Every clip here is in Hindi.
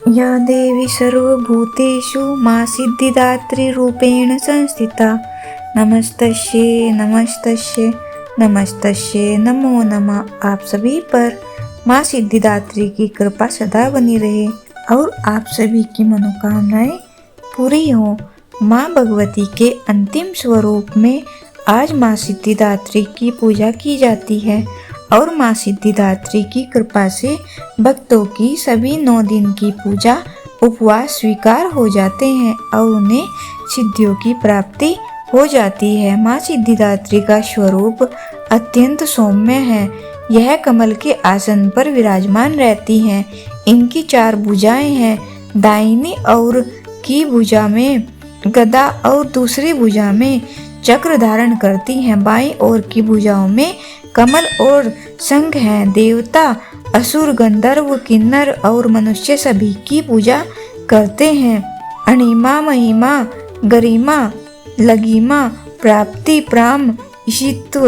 या देवी सर्वभूतेषु मां सिद्धिदात्री रूपेण संस्थिता नमस्तस्यै नमस्तस्यै नमस्तस्यै नमो नमः। आप सभी पर मां सिद्धिदात्री की कृपा सदा बनी रहे और आप सभी की मनोकामनाएं पूरी हों। मां भगवती के अंतिम स्वरूप में आज मां सिद्धिदात्री की पूजा की जाती है और मां सिद्धिदात्री की कृपा से भक्तों की सभी 9 दिन की पूजा उपवास स्वीकार हो जाते हैं और उन्हें सिद्धियों की प्राप्ति हो जाती है। मां सिद्धिदात्री का स्वरूप अत्यंत सौम्य है। यह कमल के आसन पर विराजमान रहती हैं। इनकी 4 भुजाएं हैं। दाहिनी ओर की भुजा में गदा और दूसरी भुजा में चक्र धारण करती हैं। बाईं ओर की भुजाओं में कमल और शंख हैं। देवता, असुर, गंधर्व, किन्नर और मनुष्य सभी की पूजा करते हैं। अणिमा, महिमा, गरिमा, लघिमा, प्राप्ति, प्राम, ईशित्व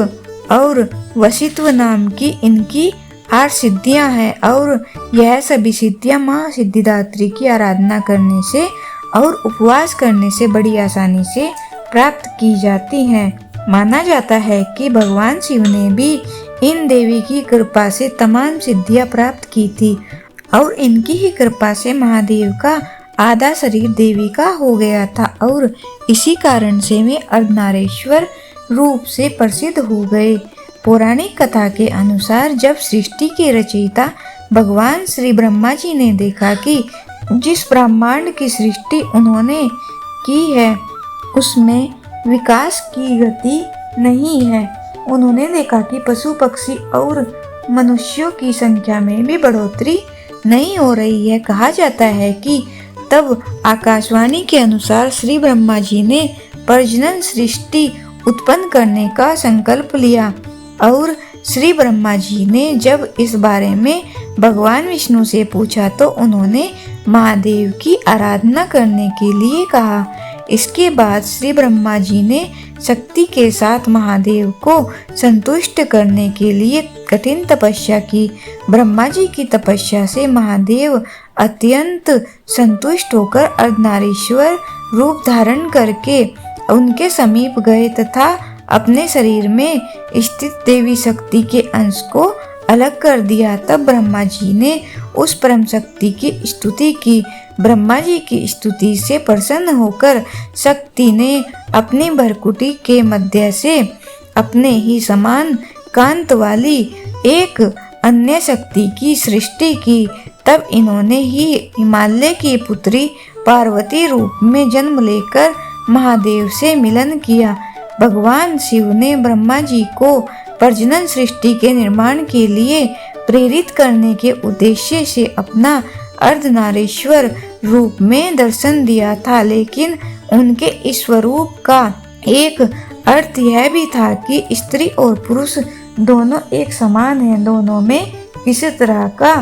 और वशित्व नाम की इनकी 8 सिद्धियां हैं और यह सभी सिद्धियां मां सिद्धिदात्री की आराधना करने से और उपवास करने से बड़ी आसानी से प्राप्त की जाती हैं। माना जाता है कि भगवान शिव ने भी इन देवी की कृपा से तमाम सिद्धियां प्राप्त की थी और इनकी ही कृपा से महादेव का आधा शरीर देवी का हो गया था और इसी कारण से वे अर्धनारीश्वर रूप से प्रसिद्ध हो गए। पौराणिक कथा के अनुसार जब सृष्टि के रचयिता भगवान श्री ब्रह्मा जी ने देखा कि जिस ब्रह्मांड की सृष्टि उन्होंने की है उसमें विकास की गति नहीं है, उन्होंने देखा कि पशु पक्षी और मनुष्यों की संख्या में भी बढ़ोतरी नहीं हो रही है। कहा जाता है कि तब आकाशवाणी के अनुसार श्री ब्रह्मा जी ने प्रजनन सृष्टि उत्पन्न करने का संकल्प लिया और श्री ब्रह्मा जी ने जब इस बारे में भगवान विष्णु से पूछा तो उन्होंने महादेव की आराधना करने के लिए कहा। इसके बाद श्री ब्रह्मा जी ने शक्ति के साथ महादेव को संतुष्ट करने के लिए कठिन तपस्या की। ब्रह्मा जी की तपस्या से महादेव अत्यंत संतुष्ट होकर अर्धनारीश्वर रूप धारण करके उनके समीप गए तथा अपने शरीर में स्थित देवी शक्ति के अंश को अलग कर दिया। तब ब्रह्मा जी ने उस परम शक्ति की स्तुति की। ब्रह्मा जी की स्तुति से प्रसन्न होकर शक्ति ने अपनी भरकुटी के मध्य से अपने ही समान कांत वाली एक अन्य शक्ति की सृष्टि की। तब इन्होंने ही हिमालय की पुत्री पार्वती रूप में जन्म लेकर महादेव से मिलन किया। भगवान शिव ने ब्रह्मा जी को प्रजनन सृष्टि के निर्माण के लिए प्रेरित करने के उद्देश्य से अपना अर्धनारीश्वर रूप में दर्शन दिया था, लेकिन उनके इस स्वरूप का एक अर्थ यह भी था कि स्त्री और पुरुष दोनों एक समान हैं, दोनों में किसी तरह का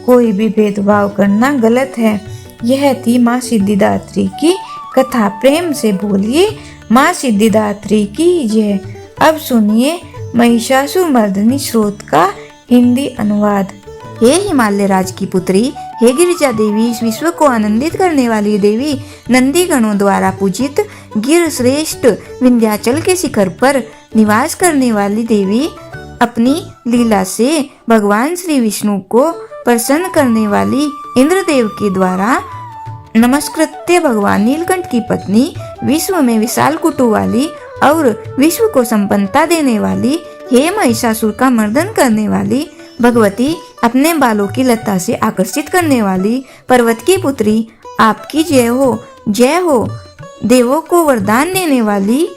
कोई भी भेदभाव करना गलत है। यह थी मां सिद्धिदात्री की कथा। प्रेम से बोलिए मां सिद्धिदात्री की जय। अब सुनिए महिषासुरमर्दिनी स्तोत्र का हिंदी अनुवाद। हे हिमालय राज की पुत्री, हे गिरिजा देवी, इस विश्व को आनंदित करने वाली देवी, नंदी गणों द्वारा पूजित गिर श्रेष्ठ विंध्याचल के शिखर पर निवास करने वाली देवी, अपनी लीला से भगवान श्री विष्णु को प्रसन्न करने वाली इंद्रदेव के द्वारा नमस्कृत्य भगवान नीलकंठ की पत्नी, विश्व में विशाल कुटु वाली और विश्व को संपन्नता देने वाली, हे महिषासुर का मर्दन करने वाली भगवती, अपने बालों की लता से आकर्षित करने वाली पर्वत की पुत्री, आपकी जय हो, जय हो। देवों को वरदान देने वाली,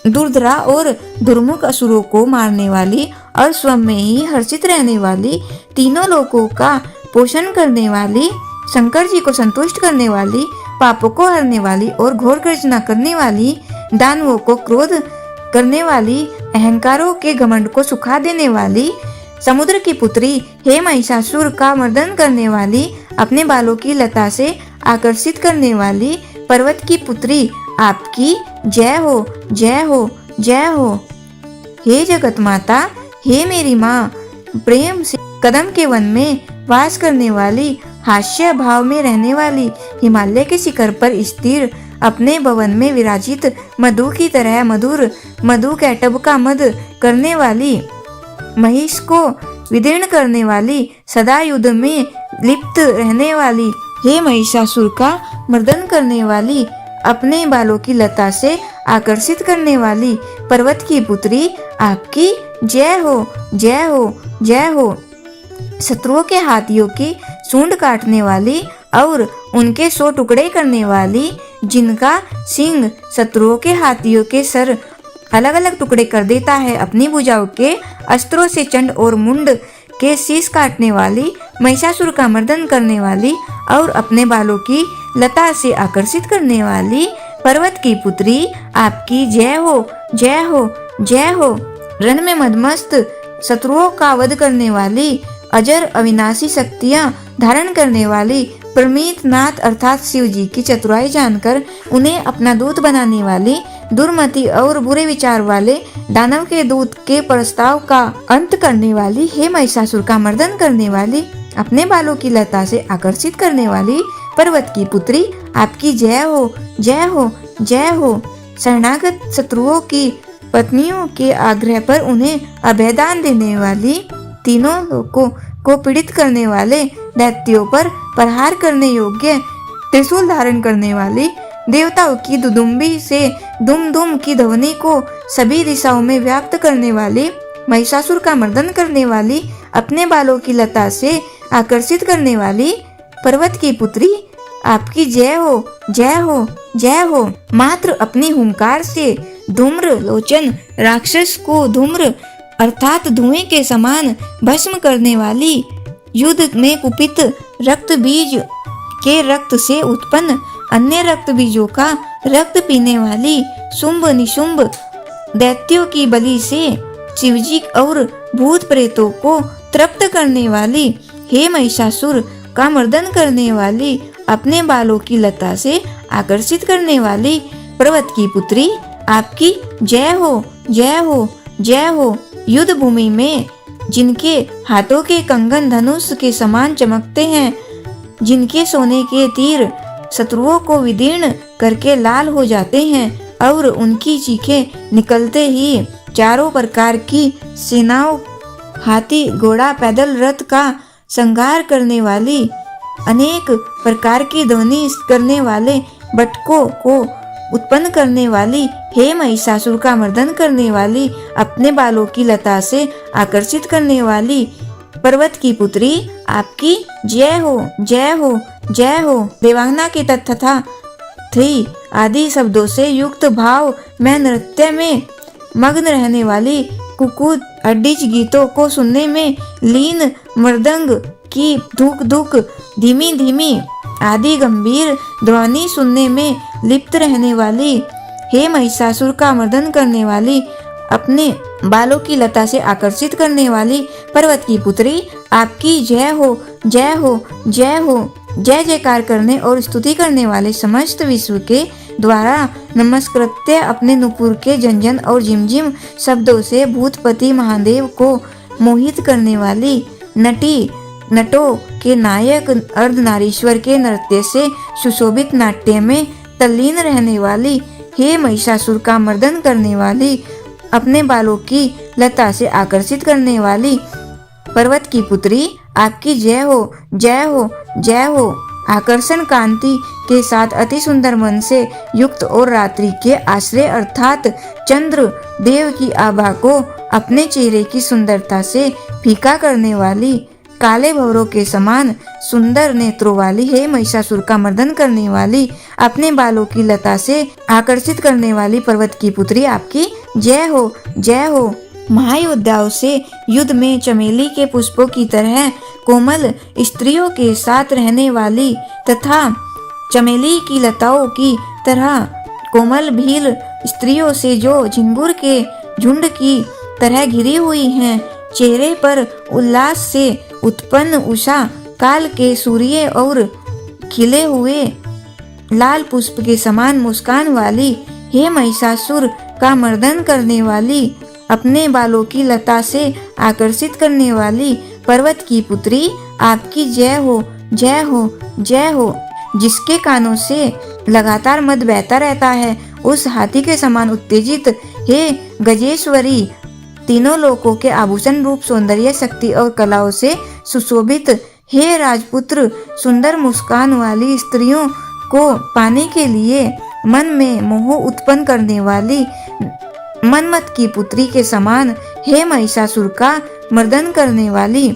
दुर्धरा और दुर्मुख असुरों को मारने वाली और स्वयं में ही हर्षित रहने वाली, तीनों लोकों का पोषण करने वाली, शंकर जी को संतुष्ट करने वाली, पापों को हरने वाली और घोर गर्जना करने वाली, दानवों को क्रोध करने वाली, अहंकारों के घमंड को सुखा देने वाली, समुद्र की पुत्री, हे महिषासुर का मर्दन करने वाली, अपने बालों की लता से आकर्षित करने वाली पर्वत की पुत्री, आपकी जय हो, जय हो, जय हो। हे जगत माता, हे मेरी माँ, प्रेम से कदम के वन में वास करने वाली हास्य भाव में रहने वाली, हिमालय के शिखर पर स्थिर, अपने भवन में विराजित, मधु की तरह मधुर, मधु कैटब का मद करने वाली, महिष को विदीर्ण करने वाली, सदा युद्ध में लिप्त रहने वाली, हे महिषासुर का मर्दन करने वाली, अपने बालों की लता से आकर्षित करने वाली, पर्वत की पुत्री, आपकी जय हो, जय हो, जय हो। शत्रुओं के हाथियों की सूंड काटने वाली और उनके 100 टुकड़े करने वाली, जिनका सिंह शत्रुओं के हाथियों के सर अलग अलग टुकड़े कर देता है, अपनी भुजाओं के अस्त्रों से चंड और मुंड के शीश काटने वाली, महिषासुर का मर्दन करने वाली और अपने बालों की लता से आकर्षित करने वाली, पर्वत की पुत्री, आपकी जय हो, जय हो, जय हो। रण में मदमस्त शत्रुओं का वध करने वाली, अजर अविनाशी शक्तियां धारण करने वाली, प्रमीत नाथ अर्थात शिव जी की चतुराई जानकर उन्हें अपना दूत बनाने वाली, दुर्मति और बुरे विचार वाले दानव के दूत के प्रस्ताव का अंत करने वाली, हे महिषासुर का मर्दन करने वाली, अपने बालों की लता से आकर्षित करने वाली, पर्वत की पुत्री, आपकी जय हो, जय हो, जय हो। शरणागत शत्रुओं की पत्नियों के आग्रह पर उन्हें अभयदान देने वाली, तीनों लोगों को पीड़ित करने वाले, दैत्यों पर प्रहार करने योग्य त्रिशूल धारण करने वाली, देवताओं की दुदुम्बी से दुम दुम की ध्वनि को सभी दिशाओं में व्याप्त करने वाली, महिषासुर का मर्दन करने वाली, अपने बालों की लता से आकर्षित करने वाली, पर्वत की पुत्री, आपकी जय हो, जय हो, जय हो। मात्र अपनी हुंकार से धूम्र लोचन राक्षस को धूम्र अर्थात धुएं के समान भस्म करने वाली, युद्ध में कुपित रक्त बीज के रक्त से उत्पन्न अन्य रक्त बीजों का रक्त पीने वाली, शुंभ निशुंभ दैत्यों की बलि से शिवजी और भूत प्रेतों को तृप्त करने वाली, हे महिषासुर का मर्दन करने वाली, अपने बालों की लता से आकर्षित करने वाली, पर्वत की पुत्री, आपकी जय हो, जय हो, जय हो। युद्ध भूमि में जिनके हाथों के कंगन धनुष के समान चमकते हैं, जिनके सोने के तीर शत्रुओं को विदीर्ण करके लाल हो जाते हैं और उनकी चीखें निकलते ही चारों प्रकार की सेनाओं, हाथी, घोड़ा, पैदल रथ का संहार करने वाली, अनेक प्रकार की ध्वनि करने वाले बटकों को उत्पन्न करने वाली, हे महिषासुर का मर्दन करने वाली, अपने बालों की लता से आकर्षित करने वाली, पर्वत की पुत्री, आपकी जय हो, जय हो, जय हो। देवांगना के तथा थ्री आदि शब्दों से युक्त भाव में नृत्य में मग्न रहने वाली, कुकुद अड्डिज गीतों को सुनने में लीन, मृदंग की धुक धुक धीमी धीमी आदि गंभीर ध्वनि सुनने में लिप्त रहने वाली, हे महिषासुर का मर्दन करने वाली, अपने बालों की लता से आकर्षित करने वाली, पर्वत की पुत्री, आपकी जय हो, जय हो, जय हो। जय जयकार करने और स्तुति करने वाले समस्त विश्व के द्वारा नमस्कृत्य अपने नुपुर के झंझन और झिमझिम शब्दों से भूतपति महादेव को मोहित करने वाली, नटी नटों के नायक अर्धनारीश्वर के नृत्य से सुशोभित नाट्य में तल्लीन रहने वाली, हे महिषासुर का मर्दन करने वाली, अपने बालों की लता से आकर्षित करने वाली, पर्वत की पुत्री, आपकी जय हो, जय हो, जय हो। आकर्षण कांति के साथ अति सुंदर मन से युक्त और रात्रि के आश्रय अर्थात चंद्र देव की आभा को अपने चेहरे की सुंदरता से फीका करने वाली, काले भंवरों के समान सुंदर नेत्रों वाली, हे महिषासुर का मर्दन करने वाली, अपने बालों की लता से आकर्षित करने वाली, पर्वत की पुत्री, आपकी जय हो, जय हो। महायोद्धाओं से युद्ध में चमेली के पुष्पों की तरह कोमल स्त्रियों के साथ रहने वाली तथा चमेली की लताओं की तरह कोमल भील स्त्रियों से जो झिंगुर के झुंड की तरह घिरी हुई हैं, चेहरे पर उल्लास से उत्पन्न उषा काल के सूर्य और खिले हुए लाल पुष्प के समान मुस्कान वाली, हे महिषासुर का मर्दन करने वाली, अपने बालों की लता से आकर्षित करने वाली, पर्वत की पुत्री, आपकी जय हो, जय हो, जय हो। जिसके कानों से लगातार मद बहता रहता है, उस हाथी के समान उत्तेजित हे गजेश्वरी, तीनों लोकों के आभूषण रूप सौंदर्य शक्ति और कलाओं से सुशोभित हे राजपुत्र, सुंदर मुस्कान वाली स्त्रियों को पाने के लिए मन में मोह उत्पन्न करने वाली मनमत की पुत्री के समान हे महिषासुर का मर्दन करने वाली,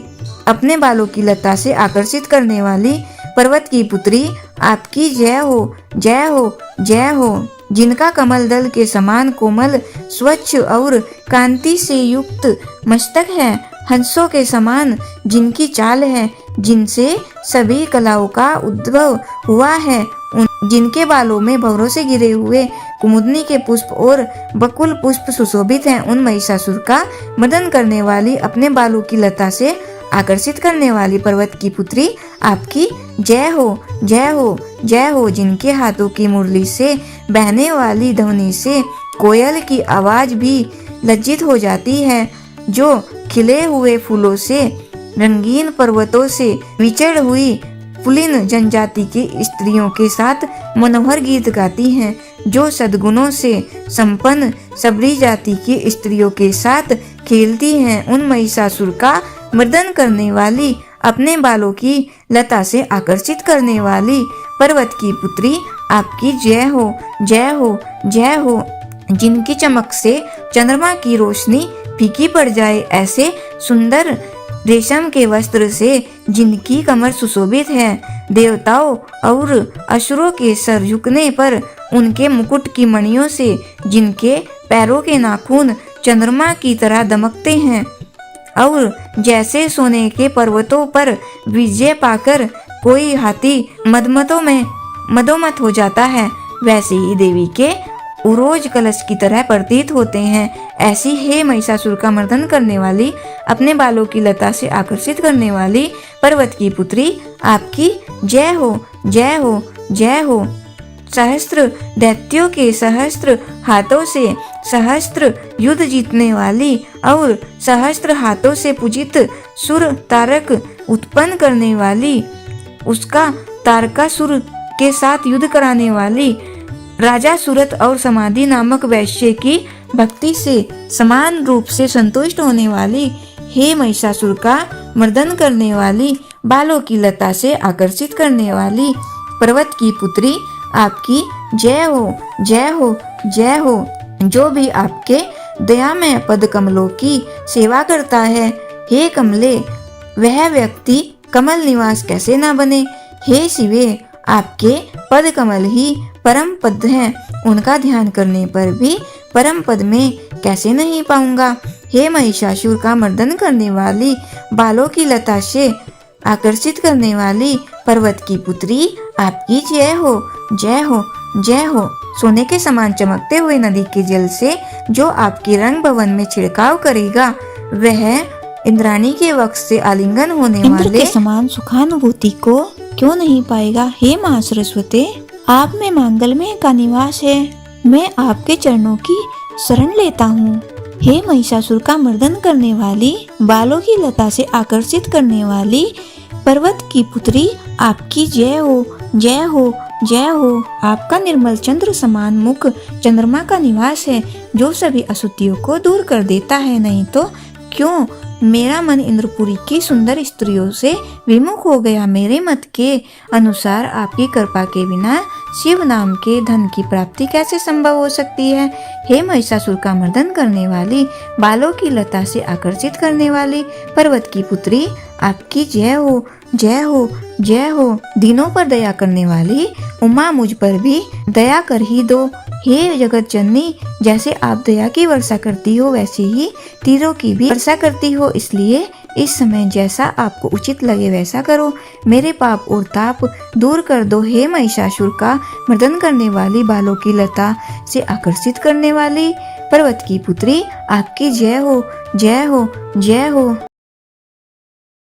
अपने बालों की लता से आकर्षित करने वाली पर्वत की पुत्री, आपकी जय हो, जय हो, जय हो। जिनका कमल दल के समान कोमल, स्वच्छ और कांति से युक्त मस्तक है, हंसों के समान जिनकी चाल है, जिनसे सभी कलाओं का उद्भव हुआ है, जिनके बालों में भंवरों से गिरे हुए कुमुदनी के पुष्प और बकुल पुष्प सुशोभित हैं, उन महिषासुर का मर्दन करने वाली, अपने बालों की लता से आकर्षित करने वाली पर्वत की पुत्री, आपकी जय हो, जय हो, जय हो। जिनके हाथों की मुरली से बहने वाली ध्वनि से कोयल की आवाज भी लज्जित हो जाती है, जो खिले हुए फूलों से रंगीन पर्वतों से विचर हुई पुलिन जनजाति की स्त्रियों के साथ मनोहर गीत गाती हैं, जो सद्गुणों से संपन्न सबरी जाति की स्त्रियों के साथ खेलती हैं, उन महिषासुर का मर्दन करने वाली, अपने बालों की लता से आकर्षित करने वाली पर्वत की पुत्री, आपकी जय हो, जय हो, जय हो। जिनकी चमक से चंद्रमा की रोशनी फीकी पड़ जाए, ऐसे सुंदर रेशम के वस्त्र से जिनकी कमर सुशोभित है, देवताओं और असुरों के सर झुकने पर उनके मुकुट की मणियों से जिनके पैरों के नाखून चंद्रमा की तरह दमकते हैं, और जैसे सोने के पर्वतों पर विजय पाकर कोई हाथी मदोमत हो जाता है, वैसे ही देवी के उरोज कलश की तरह प्रतीत होते हैं। ऐसी हे महिषासुर का मर्दन करने वाली, अपने बालों की लता से आकर्षित करने वाली पर्वत की पुत्री, आपकी जय हो, जय हो, जय हो। सहस्त्र दैत्यों के सहस्त्र हाथों से सहस्त्र युद्ध जीतने वाली और सहस्त्र हाथों से पूजित सुर तारक उत्पन्न करने वाली, उसका तारकासुर के साथ युद्ध कराने वाली, राजा सूरत और समाधि नामक वैश्य की भक्ति से समान रूप से संतुष्ट होने वाली, हे महिषासुर का मर्दन करने वाली, बालों की लता से आकर्षित करने वाली पर्वत की पुत्री, आपकी जय हो, जय हो, जय हो। जो भी आपके दयामय पद कमलों की सेवा करता है, हे कमले, वह व्यक्ति कमल निवास कैसे ना बने। हे शिवे, आपके पद कमल ही परम पद हैं, उनका ध्यान करने पर भी परम पद में कैसे नहीं पाऊंगा। हे महिषासुर का मर्दन करने वाली, बालों की लता से आकर्षित करने वाली पर्वत की पुत्री, आपकी जय हो, जय हो, जय हो। सोने के समान चमकते हुए नदी के जल से जो आपके रंग भवन में छिड़काव करेगा, वह इंद्राणी के वक्ष से आलिंगन होने वाले के समान सुखानुभूति को क्यों नहीं पाएगा। हे माँ सरस्वती, आप में मांगल्य का निवास है, मैं आपके चरणों की शरण लेता हूँ। हे महिषासुर का मर्दन करने वाली, बालों की लता से आकर्षित करने वाली पर्वत की पुत्री, आपकी जय हो, जय हो, जय हो। आपका निर्मल चंद्र समान मुख चंद्रमा का निवास है, जो सभी अशुद्धियों को दूर कर देता है। नहीं तो क्यों मेरा मन इंद्रपुरी की सुंदर स्त्रियों से विमुख हो गया। मेरे मत के अनुसार आपकी कृपा के बिना शिव नाम के धन की प्राप्ति कैसे संभव हो सकती है। हे महिषासुर का मर्दन करने वाली, बालों की लता से आकर्षित करने वाली पर्वत की पुत्री, आपकी जय हो, जय हो, जय हो। दिनों पर दया करने वाली उमा, मुझ पर भी दया कर ही दो। हे जगत जननी, जैसे आप दया की वर्षा करती हो, वैसे ही तीरों की भी वर्षा करती हो, इसलिए इस समय जैसा आपको उचित लगे वैसा करो। मेरे पाप और ताप दूर कर दो। हे महिषासुर का मर्दन करने वाली, बालों की लता से आकर्षित करने वाली पर्वत की पुत्री, आपकी जय हो, जय हो, जय हो।